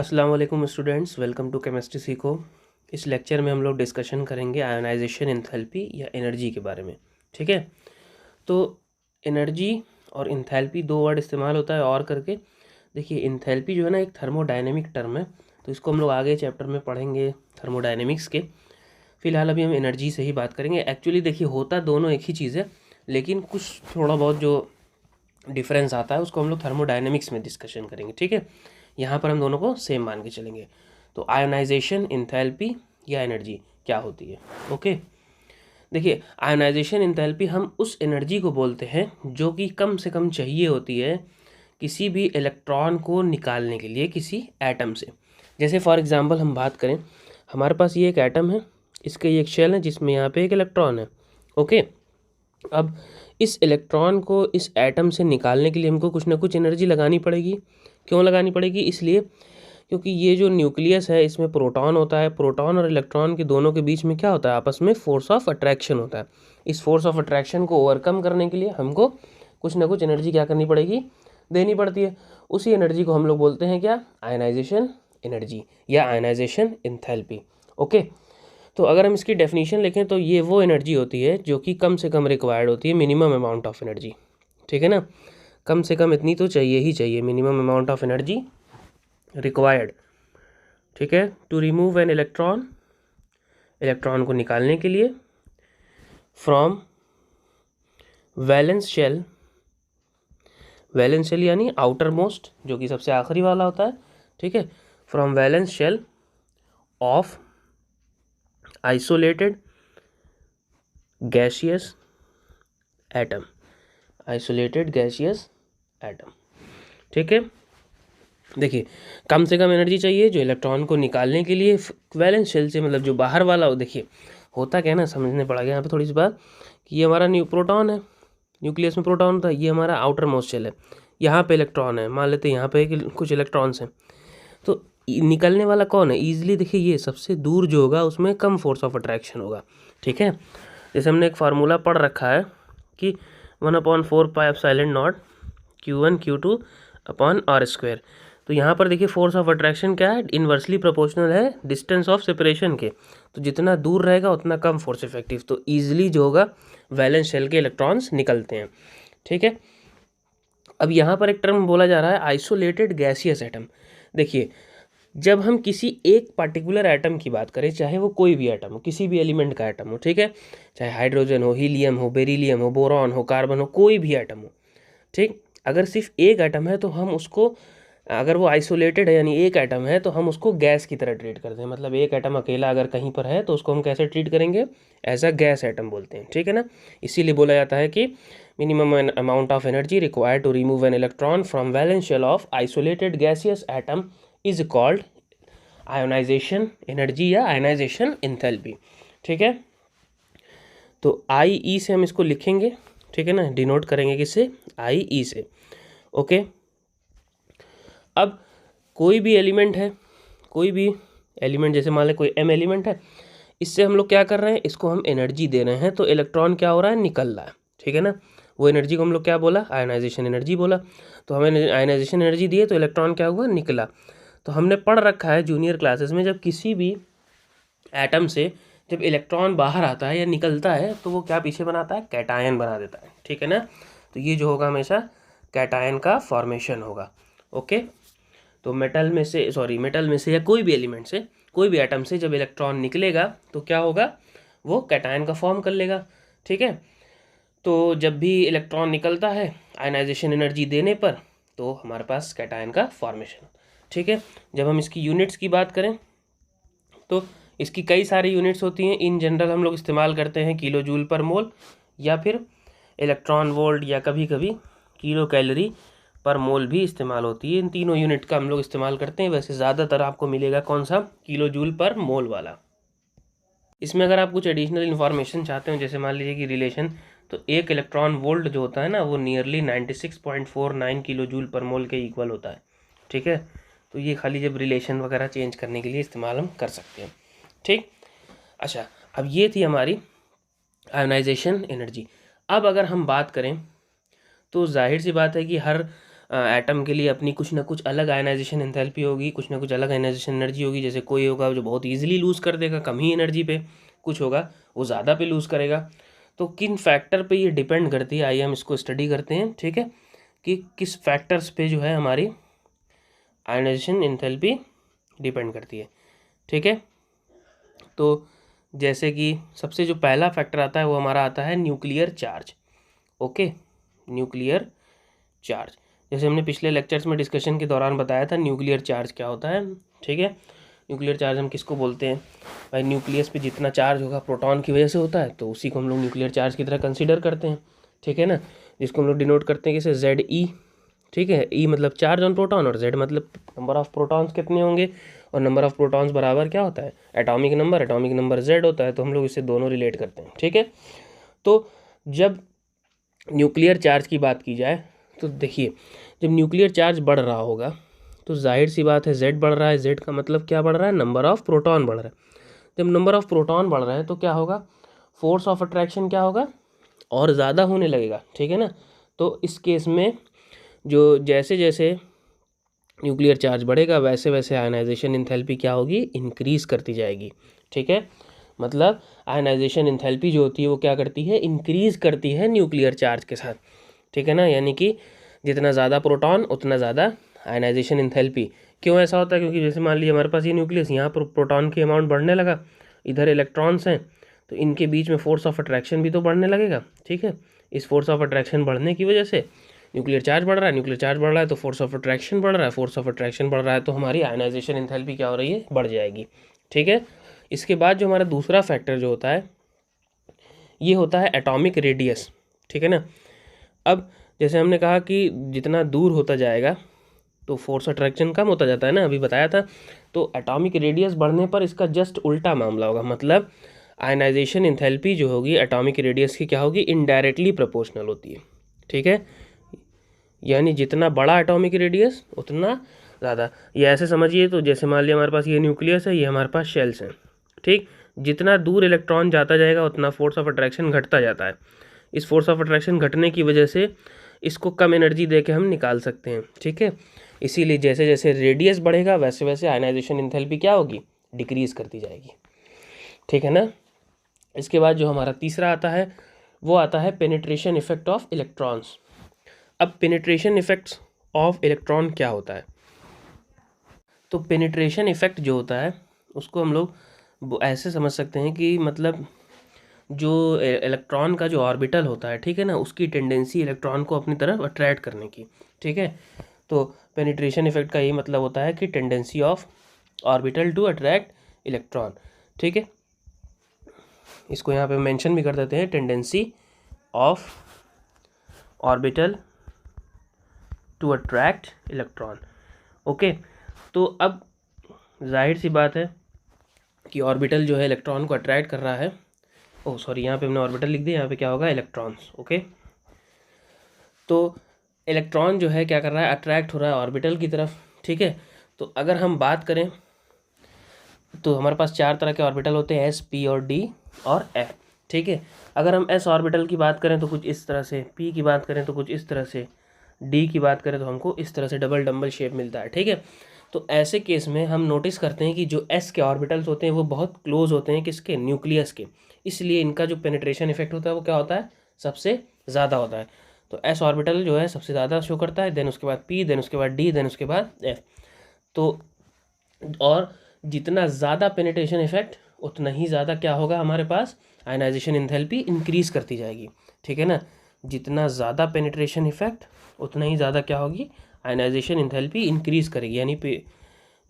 अस्सलाम वालेकुम students, welcome to chemistry सीखो। इस लेक्चर में हम लोग डिस्कशन करेंगे आयोनाइजेशन एंथैल्पी या एनर्जी के बारे में। ठीक है, तो एनर्जी और एंथैल्पी दो वर्ड इस्तेमाल होता है और करके। देखिए, एंथैल्पी जो है ना एक थर्मोडायनेमिक टर्म है, तो इसको हम लोग आगे चैप्टर में पढ़ेंगे थर्मोडायनेमिक्स के। फ़िलहाल अभी हम एनर्जी से ही बात करेंगे। एक्चुअली देखिए, होता दोनों एक ही चीज़ है, लेकिन कुछ थोड़ा बहुत जो डिफरेंस आता है उसको हम लोग थर्मोडायनेमिक्स में डिस्कशन करेंगे। ठीक है, यहाँ पर हम दोनों को सेम मान के चलेंगे। तो आयोनाइजेशन, एंथैल्पी या एनर्जी क्या होती है? ओके, देखिए, आयोनाइजेशन एंथैल्पी हम उस एनर्जी को बोलते हैं जो कि कम से कम चाहिए होती है किसी भी इलेक्ट्रॉन को निकालने के लिए किसी एटम से। जैसे फॉर एग्जांपल हम बात करें, हमारे पास ये एक एटम है, इसका ये एक शेल है जिसमें यहाँ पे एक इलेक्ट्रॉन है। ओके, अब इस इलेक्ट्रॉन को इस एटम से निकालने के लिए हमको कुछ ना कुछ एनर्जी लगानी पड़ेगी। क्यों लगानी पड़ेगी? इसलिए क्योंकि ये जो न्यूक्लियस है इसमें प्रोटॉन होता है, प्रोटॉन और इलेक्ट्रॉन के दोनों के बीच में क्या होता है? आपस में फोर्स ऑफ अट्रैक्शन होता है। इस फोर्स ऑफ अट्रैक्शन को ओवरकम करने के लिए हमको कुछ ना कुछ एनर्जी क्या करनी पड़ेगी? देनी पड़ती है। उसी एनर्जी को हम लोग बोलते हैं क्या? आयनाइजेशन एनर्जी या आयनाइजेशन एंथैल्पी। ओके, तो अगर हम इसकी डेफिनेशन लिखें तो ये वो एनर्जी होती है जो कि कम से कम रिक्वायर्ड होती है, मिनिमम अमाउंट ऑफ एनर्जी। ठीक है ना, कम से कम इतनी तो चाहिए ही चाहिए, minimum amount of energy required. ठीक है, to remove an electron, electron को निकालने के लिए from valence shell, valence shell यानी आउटर मोस्ट जो कि सबसे आखिरी वाला होता है। ठीक है, from valence shell of isolated gaseous atom, isolated gaseous atom. ठीक है, देखिए, कम से कम एनर्जी चाहिए जो इलेक्ट्रॉन को निकालने के लिए वैलेंस शेल से, मतलब जो बाहर वाला हो। देखिए, होता क्या है ना, समझने पड़ा गया यहाँ पे थोड़ी सी बात कि ये हमारा प्रोटॉन है, न्यूक्लियस में प्रोटॉन होता है, ये हमारा आउटर मोस्ट शेल है, यहाँ पे इलेक्ट्रॉन है, मान लेते हैं यहाँ पे कुछ इलेक्ट्रॉन्स हैं। तो निकलने वाला कौन है? ईजिली देखिए, ये सबसे दूर जो होगा उसमें कम फोर्स ऑफ अट्रैक्शन होगा। ठीक है, जैसे हमने एक फार्मूला पढ़ रखा है कि 1/4πε0 Q1 Q2 upon R square. तो यहाँ पर देखिए फोर्स ऑफ अट्रैक्शन क्या है? इन्वर्सली प्रोपोर्शनल है डिस्टेंस ऑफ सेपरेशन के। तो जितना दूर रहेगा उतना कम फोर्स इफेक्टिव, तो ईजिली जो होगा वैलेंस शेल के इलेक्ट्रॉन्स निकलते हैं। ठीक है, अब यहाँ पर एक टर्म बोला जा रहा है आइसोलेटेड गैसियस एटम। देखिए, जब हम किसी एक पर्टिकुलर एटम की बात करें, चाहे वो कोई भी एटम हो, किसी भी एलिमेंट का एटम हो, ठीक है, चाहे हाइड्रोजन हो, हीलियम हो, बेरिलियम हो, बोरॉन हो, कार्बन हो, कोई भी एटम हो, ठीक, अगर सिर्फ एक एटम है तो हम उसको, अगर वो आइसोलेटेड है यानी एक एटम है, तो हम उसको गैस की तरह ट्रीट करते हैं। मतलब एक एटम अकेला अगर कहीं पर है तो उसको हम कैसे ट्रीट करेंगे? एज अ गैस एटम बोलते हैं। ठीक है ना, इसीलिए बोला जाता है कि minimum amount of energy required to remove an electron from valence shell of isolated gaseous atom is called ionization energy या आयोनाइजेशन एंथैल्पी। ठीक है, तो आई ई से हम इसको लिखेंगे। ठीक है ना, डिनोट करेंगे किससे? आई ई से। ओके, अब कोई भी एलिमेंट है, कोई भी एलिमेंट, जैसे मान लें कोई एम एलिमेंट है, इससे हम लोग क्या कर रहे हैं? इसको हम एनर्जी दे रहे हैं, तो इलेक्ट्रॉन क्या हो रहा है? निकल रहा है। ठीक है ना, वो एनर्जी को हम लोग क्या बोला? आयोनाइजेशन एनर्जी बोला। तो हमें आयोनाइजेशन एनर्जी दिए तो इलेक्ट्रॉन क्या हुआ? निकला। तो हमने पढ़ रखा है जूनियर क्लासेस में, जब किसी भी एटम से जब इलेक्ट्रॉन बाहर आता है या निकलता है तो वो क्या पीछे बनाता है? कैटायन बना देता है। ठीक है ना, तो ये जो होगा हमेशा कैटायन का फॉर्मेशन होगा। ओके, तो मेटल में से या कोई भी एलिमेंट से, कोई भी एटम से जब इलेक्ट्रॉन निकलेगा तो क्या होगा? वो कैटायन का फॉर्म कर लेगा। ठीक है, तो जब भी इलेक्ट्रॉन निकलता है आयनाइजेशन एनर्जी देने पर, तो हमारे पास कैटायन का फॉर्मेशन। ठीक है, जब हम इसकी यूनिट्स की बात करें तो इसकी कई सारी यूनिट्स होती हैं। इन जनरल हम लोग इस्तेमाल करते हैं किलो जूल पर मोल, या फिर इलेक्ट्रॉन वोल्ट, या कभी कभी किलो कैलोरी पर मोल भी इस्तेमाल होती है। इन तीनों यूनिट का हम लोग इस्तेमाल करते हैं। वैसे ज़्यादातर आपको मिलेगा कौन सा? किलो जूल पर मोल वाला। इसमें अगर आप कुछ एडिशनल इन्फॉर्मेशन चाहते हो, जैसे मान लीजिए कि रिलेशन, तो एक इलेक्ट्रॉन वोल्ट जो होता है ना, वो नियरली 96.49 किलो जूल पर मोल के इक्वल होता है। ठीक है, तो ये खाली जब रिलेशन वगैरह चेंज करने के लिए इस्तेमाल हम कर सकते हैं। ठीक, अच्छा, अब ये थी हमारी आयोनाइजेशन एनर्जी। अब अगर हम बात करें तो जाहिर सी बात है कि हर एटम के लिए अपनी कुछ ना कुछ अलग आयनाइजेशन एंथैल्पी होगी, कुछ ना कुछ अलग आयनाइजेशन एनर्जी होगी। जैसे कोई होगा जो बहुत ईजिली लूज़ कर देगा कम ही एनर्जी पे, कुछ होगा वो ज़्यादा पे लूज़ करेगा। तो किन फैक्टर पे ये डिपेंड करती है, आइए हम इसको स्टडी करते हैं, ठीक है, कि किस फैक्टर्स पे जो है हमारी आयनाइजेशन एंथैल्पी डिपेंड करती है, ठीक है। तो जैसे कि सबसे जो पहला फैक्टर आता है वो हमारा आता है nuclear charge. Okay, nuclear charge, जैसे हमने पिछले लेक्चर्स में डिस्कशन के दौरान बताया था न्यूक्लियर चार्ज क्या होता है, ठीक है। न्यूक्लियर चार्ज हम किसको बोलते हैं भाई, न्यूक्लियस पे जितना चार्ज होगा प्रोटॉन की वजह से होता है, तो उसी को हम लोग न्यूक्लियर चार्ज की तरह कंसीडर करते हैं, ठीक है ना, जिसको हम लोग डिनोट करते हैं किसे, ZE, ठीक है। E मतलब चार्ज ऑन प्रोटॉन और Z मतलब नंबर ऑफ प्रोटॉन्स कितने होंगे, और नंबर ऑफ प्रोटॉन्स बराबर क्या होता है, एटॉमिक नंबर Z होता है, तो हम लोग इससे दोनों रिलेट करते हैं, ठीक है। तो जब न्यूक्लियर चार्ज की बात की जाए तो देखिए, जब न्यूक्लियर चार्ज बढ़ रहा होगा तो जाहिर सी बात है Z बढ़ रहा है, Z का मतलब क्या बढ़ रहा है, नंबर ऑफ प्रोटॉन बढ़ रहा है। जब नंबर ऑफ प्रोटॉन बढ़ रहा है तो क्या होगा, फोर्स ऑफ अट्रैक्शन क्या होगा, और ज़्यादा होने लगेगा, ठीक है ना। तो इस केस में जो जैसे जैसे न्यूक्लियर चार्ज बढ़ेगा वैसे वैसे आयनाइजेशन एंथैल्पी क्या होगी, इंक्रीज़ करती जाएगी, ठीक है। मतलब आयनाइजेशन एंथैल्पी जो होती है वो क्या करती है, इंक्रीज़ करती है न्यूक्लियर चार्ज के साथ, ठीक है ना। यानी कि जितना ज़्यादा प्रोटॉन उतना ज़्यादा आयनाइजेशन एंथैल्पी। क्यों ऐसा होता है, क्योंकि जैसे मान लीजिए हमारे पास ये न्यूक्लियस, यहाँ पर प्रोटॉन की अमाउंट बढ़ने लगा, इधर इलेक्ट्रॉन्स हैं, तो इनके बीच में फोर्स ऑफ अट्रैक्शन भी तो बढ़ने लगेगा, ठीक है। इस फोर्स ऑफ अट्रैक्शन बढ़ने की वजह से न्यूक्लियर चार्ज बढ़ रहा है, न्यूक्लियर चार्ज बढ़ रहा है तो फोर्स ऑफ अट्रैक्शन बढ़ रहा है, फोर्स ऑफ अट्रैक्शन बढ़ रहा है तो हमारी आयनाइजेशन एंथैल्पी क्या हो रही है, बढ़ जाएगी, ठीक है। इसके बाद जो हमारा दूसरा फैक्टर जो होता है ये होता है एटॉमिक रेडियस, ठीक है ना। अब जैसे हमने कहा कि जितना दूर होता जाएगा तो फोर्स अट्रैक्शन कम होता जाता है ना, अभी बताया था। तो एटॉमिक रेडियस बढ़ने पर इसका जस्ट उल्टा मामला होगा, मतलब आयनाइजेशन एंथैल्पी जो होगी एटॉमिक रेडियस की क्या होगी, इनडायरेक्टली प्रोपोर्शनल होती है, ठीक है। यानी जितना बड़ा एटॉमिक रेडियस उतना ज़्यादा, ये ऐसे समझिए, तो जैसे मान लिया हमारे पास ये न्यूक्लियस है, ये हमारे पास शेल्स हैं, ठीक। जितना दूर इलेक्ट्रॉन जाता जाएगा उतना फोर्स ऑफ अट्रैक्शन घटता जाता है। इस फोर्स ऑफ अट्रैक्शन घटने की वजह से इसको कम एनर्जी दे के हम निकाल सकते हैं, ठीक है। इसीलिए जैसे जैसे रेडियस बढ़ेगा वैसे वैसे आयनाइजेशन एंथैल्पी क्या होगी, डिक्रीज़ करती जाएगी, ठीक है ना। इसके बाद जो हमारा तीसरा आता है वो आता है पेनिट्रेशन इफेक्ट ऑफ इलेक्ट्रॉन्स। अब पेनिट्रेशन इफेक्ट्स ऑफ इलेक्ट्रॉन क्या होता है, तो पेनिट्रेशन इफेक्ट जो होता है उसको हम लोग ऐसे समझ सकते हैं कि मतलब जो इलेक्ट्रॉन का जो ऑर्बिटल होता है, ठीक है ना, उसकी टेंडेंसी इलेक्ट्रॉन को अपनी तरफ अट्रैक्ट करने की, ठीक है। तो पेनिट्रेशन इफेक्ट का यही मतलब होता है कि tendency of orbital to attract electron, ठीक है। इसको यहाँ पे मेंशन भी कर देते हैं, tendency of orbital to attract electron, okay. तो अब जाहिर सी बात है कि ऑर्बिटल जो है इलेक्ट्रॉन को अट्रैक्ट कर रहा है, ओह सॉरी यहाँ पे हमने ऑर्बिटल लिख दिया, यहाँ पे क्या होगा, इलेक्ट्रॉन्स, ओके। तो इलेक्ट्रॉन जो है क्या कर रहा है, अट्रैक्ट हो रहा है ऑर्बिटल की तरफ, ठीक है। तो अगर हम बात करें तो हमारे पास चार तरह के ऑर्बिटल होते हैं, S, P और D और F, ठीक है। अगर हम S ऑर्बिटल की बात करें तो कुछ इस तरह से, P की बात करें तो कुछ इस तरह से, D की बात करें तो हमको इस तरह से डबल डम्बल शेप मिलता है, ठीक है। तो ऐसे केस में हम नोटिस करते हैं कि जो S के ऑर्बिटल्स होते हैं वो बहुत क्लोज होते हैं किसके, न्यूक्लियस के, इसलिए इनका जो पेनिट्रेशन इफेक्ट होता है वो क्या होता है, सबसे ज़्यादा होता है। तो S ऑर्बिटल जो है सबसे ज़्यादा शो करता है, देन उसके बाद P, देन उसके बाद D, देन उसके बाद F। तो और जितना ज़्यादा पेनिट्रेशन इफेक्ट उतना ही ज़्यादा क्या होगा हमारे पास, आयनाइजेशन एंथैल्पी इंक्रीज़ करती जाएगी, ठीक है ना। जितना ज़्यादा पेनिट्रेशन इफेक्ट उतना ही ज़्यादा क्या होगी, आयनाइजेशन एंथैल्पी इंक्रीज़ करेगी। यानी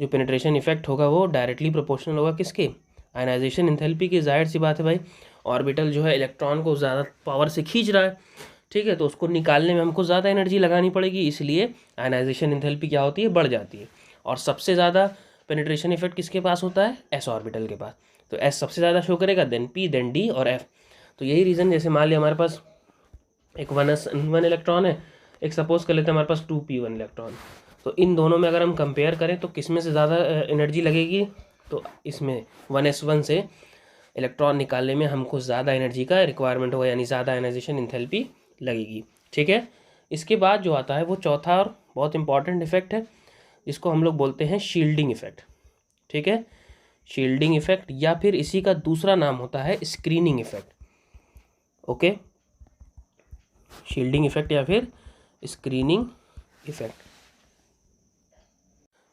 जो पेनिट्रेशन इफेक्ट होगा वो डायरेक्टली प्रोपोर्शनल होगा किसके, आयनाइजेशन एंथैल्पी की। जाहिर सी बात है भाई, ऑर्बिटल जो है इलेक्ट्रॉन को ज़्यादा पावर से खींच रहा है, ठीक है, तो उसको निकालने में हमको ज़्यादा एनर्जी लगानी पड़ेगी, इसलिए आयनाइजेशन एंथैल्पी क्या होती है, बढ़ जाती है। और सबसे ज़्यादा पेनिट्रेशन इफेक्ट किसके पास होता है, S ऑर्बिटल के पास। तो S सबसे ज़्यादा शो करेगा, देन P, देन D और F। तो यही रीज़न, जैसे मान लिया हमारे पास एक वन इलेक्ट्रॉन है, एक सपोज कर लेते हैं हमारे पास 2p1 इलेक्ट्रॉन। तो इन दोनों में अगर हम कंपेयर करें तो किस में से ज़्यादा एनर्जी लगेगी, तो इसमें 1s1 से इलेक्ट्रॉन निकालने में हमको ज़्यादा एनर्जी का रिक्वायरमेंट होगा, यानी ज़्यादा आयनाइजेशन एंथैल्पी लगेगी, ठीक है। इसके बाद जो आता है वो चौथा और बहुत इंपॉर्टेंट इफेक्ट है, जिसको हम लोग बोलते हैं शील्डिंग इफेक्ट। ठीक है, शील्डिंग इफेक्ट या फिर इसी का दूसरा नाम होता है screening effect. Okay, shielding effect या फिर स्क्रीनिंग इफेक्ट।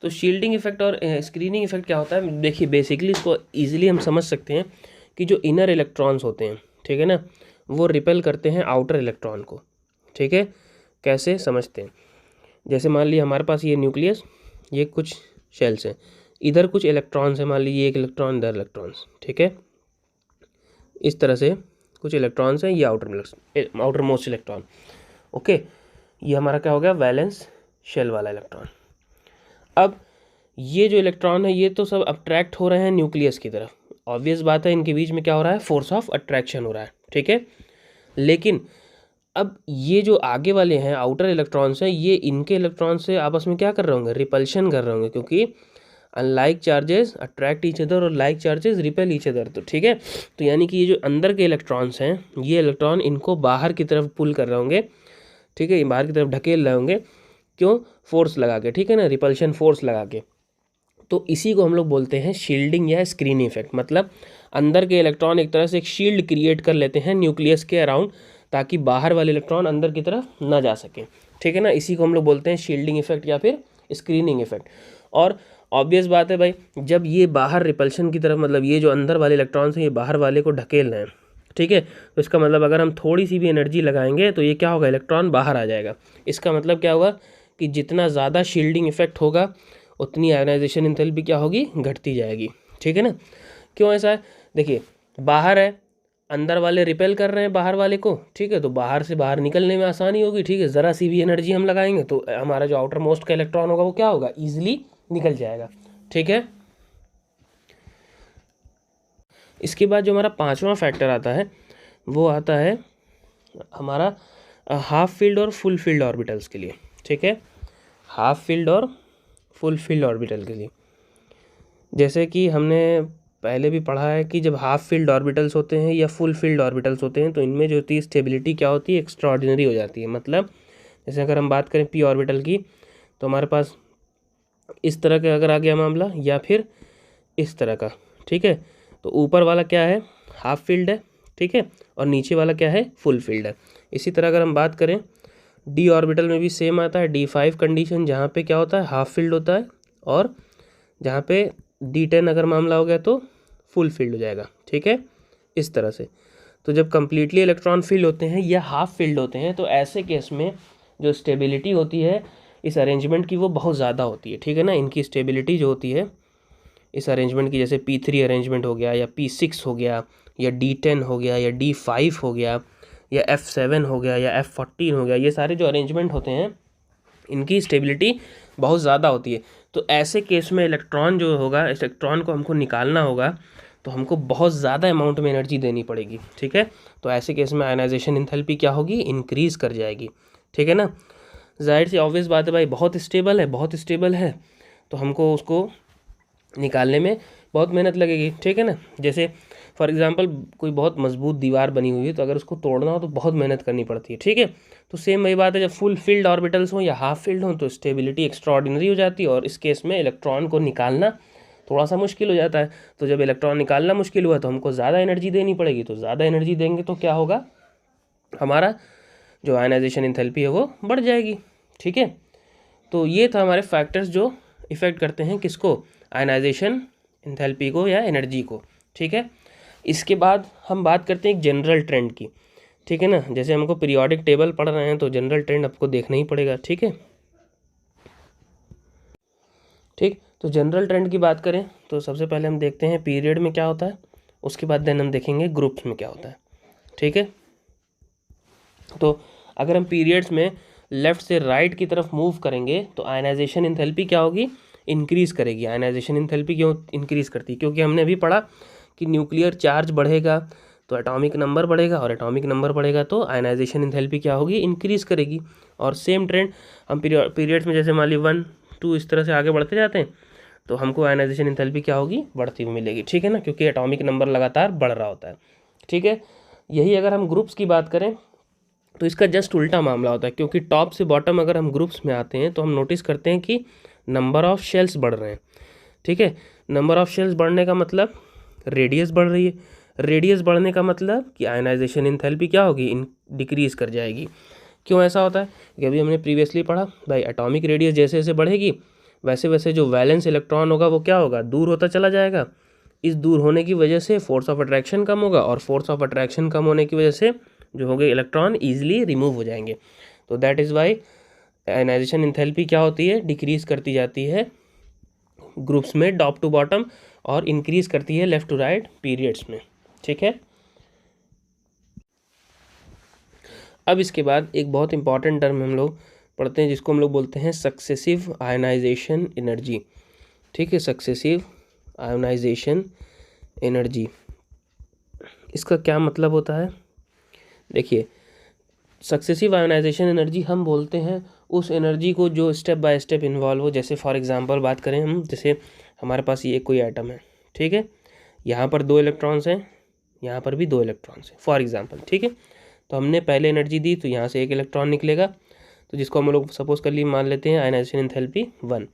तो शील्डिंग इफेक्ट और स्क्रीनिंग इफेक्ट क्या होता है, देखिए बेसिकली इसको इजीली हम समझ सकते हैं कि जो इनर इलेक्ट्रॉन्स होते हैं, ठीक है ना, वो रिपेल करते हैं आउटर इलेक्ट्रॉन को। ठीक है, कैसे समझते हैं, जैसे मान लीजिए हमारे पास ये न्यूक्लियस, ये कुछ शेल्स हैं, इधर कुछ इलेक्ट्रॉन्स हैं, मान लीजिए एक इलेक्ट्रॉन इधर इलेक्ट्रॉन्स, ठीक है, इस तरह से कुछ इलेक्ट्रॉन्स हैं, ये आउटर मोस्ट इलेक्ट्रॉन। ओके, ये हमारा क्या हो गया, वैलेंस शेल वाला इलेक्ट्रॉन। अब ये जो इलेक्ट्रॉन है ये तो सब अट्रैक्ट हो रहे हैं न्यूक्लियस की तरफ, ऑब्वियस बात है इनके बीच में क्या हो रहा है, फोर्स ऑफ अट्रैक्शन हो रहा है। ठीक है, लेकिन अब ये जो आगे वाले हैं आउटर इलेक्ट्रॉन्स हैं, ये इनके इलेक्ट्रॉन से आपस में क्या कर रहे होंगे, रिपल्शन कर रहे होंगे, क्योंकि unlike charges attract each other और like charges repel each other. तो ठीक है, तो यानी कि ये जो अंदर के इलेक्ट्रॉन्स हैं, ये इलेक्ट्रॉन इनको बाहर की तरफ पुल कर रहे होंगे। ठीक है, ये बाहर की तरफ ढकेल रहे होंगे, क्यों, फोर्स लगा के, ठीक है ना, रिपल्शन फोर्स लगा के। तो इसी को हम लोग बोलते हैं शील्डिंग या स्क्रीनिंग इफेक्ट। मतलब अंदर के इलेक्ट्रॉन एक तरह से एक शील्ड क्रिएट कर लेते हैं न्यूक्लियस के अराउंड, ताकि बाहर वाले इलेक्ट्रॉन अंदर की तरफ ना जा सके। ठीक है ना, इसी को हम लोग बोलते हैं शील्डिंग इफेक्ट या फिर स्क्रीनिंग इफेक्ट। और ऑब्वियस बात है भाई, जब ये बाहर रिपल्शन की तरफ, मतलब ये जो अंदर वाले इलेक्ट्रॉन्स हैं ये बाहर वाले को ढकेल रहे हैं, ठीक है, तो इसका मतलब अगर हम थोड़ी सी भी एनर्जी लगाएंगे तो ये क्या होगा, इलेक्ट्रॉन बाहर आ जाएगा। इसका मतलब क्या होगा कि जितना ज़्यादा शील्डिंग इफेक्ट होगा उतनी आयनाइजेशन एंथैल्पी क्या होगी, घटती जाएगी। ठीक है ना, क्यों ऐसा है, देखिए बाहर है, अंदर वाले रिपेल कर रहे हैं बाहर वाले को, ठीक है, तो बाहर से बाहर निकलने में आसानी होगी। ठीक है, ज़रा सी भी एनर्जी हम लगाएंगे तो हमारा जो आउटर मोस्ट का इलेक्ट्रॉन होगा वो क्या होगा, ईजिली निकल जाएगा। ठीक है, इसके बाद जो हमारा पांचवा फैक्टर आता है वो आता है हमारा हाफ फील्ड और फुल फील्ड ऑर्बिटल्स के लिए। ठीक है, हाफ फील्ड और फुल फील्ड ऑर्बिटल के लिए, जैसे कि हमने पहले भी पढ़ा है कि जब हाफ फील्ड ऑर्बिटल्स होते हैं या फुल फील्ड ऑर्बिटल्स होते हैं तो इनमें जो होती है स्टेबिलिटी क्या होती है, एक्स्ट्राऑर्डिनरी हो जाती है। मतलब जैसे अगर हम बात करें पी ऑर्बिटल की, तो हमारे पास इस तरह का अगर आ गया मामला या फिर इस तरह का, ठीक है, तो ऊपर वाला क्या है, हाफ फील्ड है, ठीक है, और नीचे वाला क्या है, फुल फील्ड है। इसी तरह अगर हम बात करें डी ऑर्बिटल में भी सेम आता है, D5 कंडीशन, जहाँ पे क्या होता है, हाफ फील्ड होता है, और जहाँ पे D10 अगर मामला हो गया तो फुल फील्ड हो जाएगा। ठीक है, इस तरह से। तो जब कम्प्लीटली इलेक्ट्रॉन फील्ड होते हैं या हाफ फील्ड होते हैं तो ऐसे केस में जो स्टेबिलिटी होती है इस अरेंजमेंट की वो बहुत ज़्यादा होती है। ठीक है ना, इनकी स्टेबिलिटी जो होती है इस अरेंजमेंट की, जैसे P3 अरेंजमेंट हो गया या P6 हो गया या D10 हो गया या D5 हो गया या F7 हो गया या F14 हो गया, ये सारे जो अरेंजमेंट होते हैं इनकी स्टेबिलिटी बहुत ज़्यादा होती है। तो ऐसे केस में इलेक्ट्रॉन जो होगा, इस इलेक्ट्रॉन को हमको निकालना होगा तो हमको बहुत ज़्यादा अमाउंट में एनर्जी देनी पड़ेगी। ठीक है, तो ऐसे केस में आयनाइजेशन एंथैल्पी क्या होगी, इंक्रीज़ कर जाएगी। ठीक है ना, जाहिर सी ऑब्वियस बात है भाई, बहुत स्टेबल है, बहुत स्टेबल है, तो हमको उसको निकालने में बहुत मेहनत लगेगी। ठीक है ना, जैसे फॉर एग्जांपल कोई बहुत मजबूत दीवार बनी हुई है तो अगर उसको तोड़ना हो तो बहुत मेहनत करनी पड़ती है। ठीक है, तो सेम वही बात है, जब फुल फील्ड ऑर्बिटल्स हो या हाफ फील्ड हो तो स्टेबिलिटी एक्स्ट्राऑर्डिनरी हो जाती है और इस केस में इलेक्ट्रॉन को निकालना थोड़ा सा मुश्किल हो जाता है। तो जब इलेक्ट्रॉन निकालना मुश्किल हुआ तो हमको ज़्यादा एनर्जी देनी पड़ेगी, तो ज़्यादा एनर्जी देंगे तो क्या होगा, हमारा जो आयनाइजेशन एंथैल्पी है वो बढ़ जाएगी। ठीक है, तो ये था हमारे फैक्टर्स जो इफ़ेक्ट करते हैं किसको, आयनाइजेशन एंथैल्पी को या एनर्जी को। ठीक है, इसके बाद हम बात करते हैं एक जनरल ट्रेंड की। ठीक है ना, जैसे हमको पीरियोडिक टेबल पढ़ रहे हैं तो जनरल ट्रेंड आपको देखना ही पड़ेगा। ठीक है, ठीक, तो जनरल ट्रेंड की बात करें तो सबसे पहले हम देखते हैं पीरियड में क्या होता है, उसके बाद देन हम देखेंगे ग्रुप्स में क्या होता है। ठीक है, तो अगर हम पीरियड्स में लेफ़्ट से राइट की तरफ मूव करेंगे तो आयनाइजेशन एंथैल्पी क्या होगी, इंक्रीज़ करेगी। आयनाइजेशन एंथैल्पी क्यों इंक्रीज़ करती है, क्योंकि हमने अभी पढ़ा कि न्यूक्लियर चार्ज बढ़ेगा तो एटॉमिक नंबर बढ़ेगा, और एटॉमिक नंबर बढ़ेगा तो आयनाइजेशन एंथैल्पी क्या होगी, इंक्रीज़ करेगी। और सेम ट्रेंड हम पीरियड्स में जैसे मान ली 1 2 इस तरह से आगे बढ़ते जाते हैं तो हमको आयनाइजेशन एंथैल्पी क्या होगी, बढ़ती हुई मिलेगी। ठीक है ना, क्योंकि एटॉमिक नंबर लगातार बढ़ रहा होता है। ठीक है, यही अगर हम ग्रुप्स की बात करें तो इसका जस्ट उल्टा मामला होता है, क्योंकि टॉप से बॉटम अगर हम ग्रुप्स में आते हैं तो हम नोटिस करते हैं कि नंबर ऑफ़ शेल्स बढ़ रहे हैं। ठीक है, नंबर ऑफ़ शेल्स बढ़ने का मतलब रेडियस बढ़ रही है, रेडियस बढ़ने का मतलब कि आयनाइजेशन एंथैल्पी क्या होगी, डिक्रीज़ कर जाएगी। क्यों ऐसा होता है, क्योंकि अभी हमने प्रीवियसली पढ़ा भाई एटॉमिक रेडियस जैसे जैसे बढ़ेगी वैसे वैसे जो वैलेंस इलेक्ट्रॉन होगा वो क्या होगा, दूर होता चला जाएगा। इस दूर होने की वजह से फोर्स ऑफ अट्रैक्शन कम होगा, और फोर्स ऑफ अट्रैक्शन कम होने की वजह से जो होंगे इलेक्ट्रॉन ईजिली रिमूव हो जाएंगे। तो that is why ionization enthalpy क्या होती है, डिक्रीज़ करती जाती है ग्रुप्स में टॉप टू बॉटम, और इंक्रीज़ करती है लेफ़्ट टू राइट पीरियड्स में। ठीक है, अब इसके बाद एक बहुत इंपॉर्टेंट टर्म हम लोग पढ़ते हैं जिसको हम लोग बोलते हैं सक्सेसिव आयनाइजेशन एनर्जी। ठीक है, सक्सेसिव आयनाइजेशन एनर्जी, इसका क्या मतलब होता है। देखिए, सक्सेसिव आयनाइजेशन एनर्जी हम बोलते हैं उस एनर्जी को जो स्टेप बाय स्टेप इन्वॉल्व हो। जैसे फॉर एग्जांपल बात करें हम, जैसे हमारे पास ये कोई एटम है, ठीक है, यहाँ पर 2 इलेक्ट्रॉन्स हैं, यहाँ पर भी 2 इलेक्ट्रॉन्स हैं फॉर एग्जांपल। ठीक है, तो हमने पहले एनर्जी दी तो यहाँ से 1 इलेक्ट्रॉन निकलेगा, तो जिसको हम लोग सपोज कर लिए मान लेते हैं आयनाइजेशन एंथैल्पी 1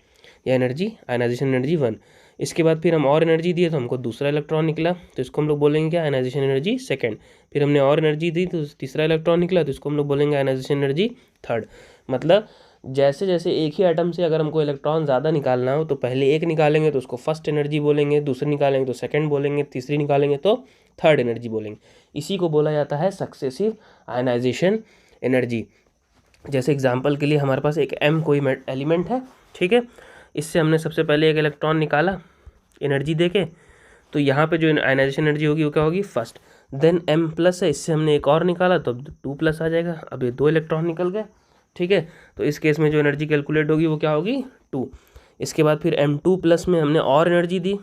या एनर्जी आयनाइजेशन एनर्जी 1। इसके बाद फिर हम और एनर्जी दिए तो हमको दूसरा इलेक्ट्रॉन निकला, तो इसको हम लोग बोलेंगे क्या, आयनाइजेशन एनर्जी सेकंड। फिर हमने और एनर्जी दी तो तीसरा इलेक्ट्रॉन निकला, तो इसको हम लोग बोलेंगे आयनाइजेशन एनर्जी थर्ड। मतलब जैसे जैसे एक ही एटम से अगर हमको इलेक्ट्रॉन ज़्यादा निकालना हो तो पहले एक निकालेंगे तो उसको फर्स्ट एनर्जी बोलेंगे, दूसरी निकालेंगे तो सेकंड बोलेंगे, तीसरी निकालेंगे तो थर्ड एनर्जी बोलेंगे। इसी को बोला जाता है सक्सेसिव आयनाइजेशन एनर्जी। जैसे एग्जांपल के लिए हमारे पास एक M कोई एलिमेंट है, ठीक है, इससे हमने सबसे पहले एक इलेक्ट्रॉन निकाला एनर्जी देके, तो यहाँ पे जो आयनाइजेशन एनर्जी होगी वो क्या होगी, फर्स्ट। देन M+ है, इससे हमने एक और निकाला तो अब 2+ आ जाएगा, अब ये 2 इलेक्ट्रॉन निकल गए। ठीक है, तो इस केस में जो एनर्जी कैलकुलेट होगी वो क्या होगी, 2। इसके बाद फिर M2+ में हमने और एनर्जी दी,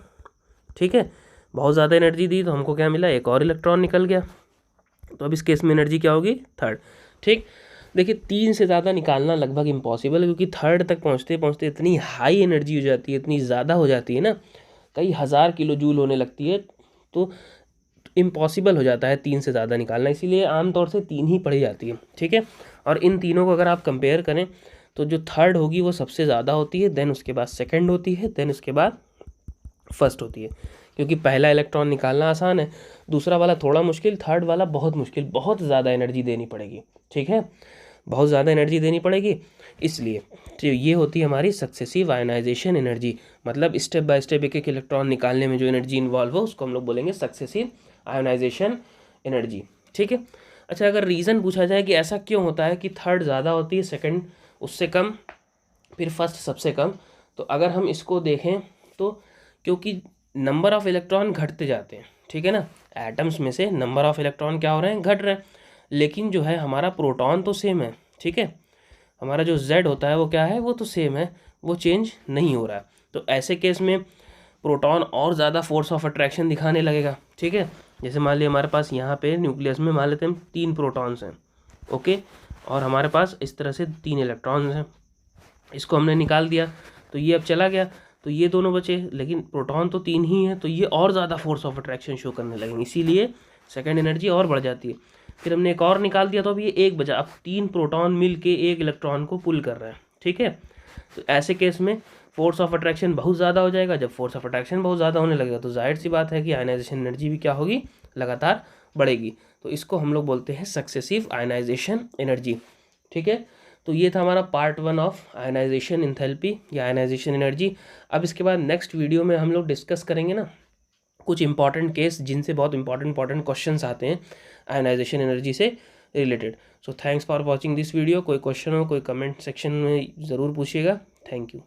ठीक है, बहुत ज़्यादा एनर्जी दी तो हमको क्या मिला, एक और इलेक्ट्रॉन निकल गया, तो अब इस केस में एनर्जी क्या होगी, थर्ड। ठीक, देखिए 3 से ज़्यादा निकालना लगभग इम्पॉसिबल है, क्योंकि थर्ड तक पहुँचते पहुँचते इतनी हाई एनर्जी हो जाती है, इतनी ज़्यादा हो जाती है ना, कई हज़ार किलो जूल होने लगती है, तो इम्पॉसिबल हो जाता है 3 से ज़्यादा निकालना, इसीलिए आमतौर से 3 ही पढ़ी जाती है। ठीक है, और इन तीनों को अगर आप कंपेयर करें तो जो थर्ड होगी वो सबसे ज़्यादा होती है, देन उसके बाद सेकंड होती है, देन उसके बाद फर्स्ट होती है, क्योंकि पहला इलेक्ट्रॉन निकालना आसान है, दूसरा वाला थोड़ा मुश्किल, थर्ड वाला बहुत मुश्किल, बहुत ज़्यादा एनर्जी देनी पड़ेगी। ठीक है, बहुत ज़्यादा एनर्जी देनी पड़ेगी, इसलिए तो ये होती है हमारी सक्सेसिव आयनाइजेशन एनर्जी। मतलब स्टेप बाय स्टेप एक एक इलेक्ट्रॉन निकालने में जो एनर्जी इन्वॉल्व हो उसको हम लोग बोलेंगे सक्सेसिव आयनाइजेशन एनर्जी। ठीक है, अच्छा, अगर रीज़न पूछा जाए कि ऐसा क्यों होता है कि थर्ड ज़्यादा होती है, सेकंड उससे कम, फिर फर्स्ट सबसे कम, तो अगर हम इसको देखें तो क्योंकि नंबर ऑफ़ इलेक्ट्रॉन घटते जाते हैं, ठीक है ना, एटम्स में से नंबर ऑफ़ इलेक्ट्रॉन क्या हो रहे हैं, घट रहे हैं, लेकिन जो है हमारा प्रोटॉन तो सेम है। ठीक है, हमारा जो Z होता है वो क्या है, वो तो सेम है, वो चेंज नहीं हो रहा है। तो ऐसे केस में प्रोटॉन और ज़्यादा फोर्स ऑफ अट्रैक्शन दिखाने लगेगा। ठीक है, जैसे मान लिया हमारे पास यहाँ पे न्यूक्लियस में मान लेते हैं 3 प्रोटॉन्स हैं, ओके, और हमारे पास इस तरह से 3 इलेक्ट्रॉन्स हैं, इसको हमने निकाल दिया तो ये अब चला गया, तो ये दोनों बचे, लेकिन प्रोटॉन तो 3 ही हैं, तो ये और ज़्यादा फोर्स ऑफ अट्रैक्शन शो करने लगेंगे, इसीलिए सेकेंड एनर्जी और बढ़ जाती है। फिर हमने एक और निकाल दिया तो अब ये 1 बचा, अब 3 प्रोटॉन मिल के 1 इलेक्ट्रॉन को पुल कर रहे हैं। ठीक है, तो ऐसे केस में फोर्स ऑफ अट्रैक्शन बहुत ज़्यादा हो जाएगा। जब फोर्स ऑफ अट्रैक्शन बहुत ज़्यादा होने लगेगा तो जाहिर सी बात है कि आयनाइजेशन एनर्जी भी क्या होगी, लगातार बढ़ेगी। तो इसको हम लोग बोलते हैं सक्सेसिव आयनाइजेशन एनर्जी। ठीक है, तो ये था हमारा पार्ट 1 ऑफ आयनाइजेशन एंथैल्पी या आयनाइजेशन एनर्जी। अब इसके बाद नेक्स्ट वीडियो में हम लोग डिस्कस करेंगे ना कुछ इंपॉर्टेंट केस जिनसे बहुत इंपॉर्टेंट क्वेश्चंस आते हैं आयनाइजेशन एनर्जी से related. So thanks for watching this video. कोई क्वेश्चन हो कोई कमेंट सेक्शन में ज़रूर पूछिएगा। Thank you.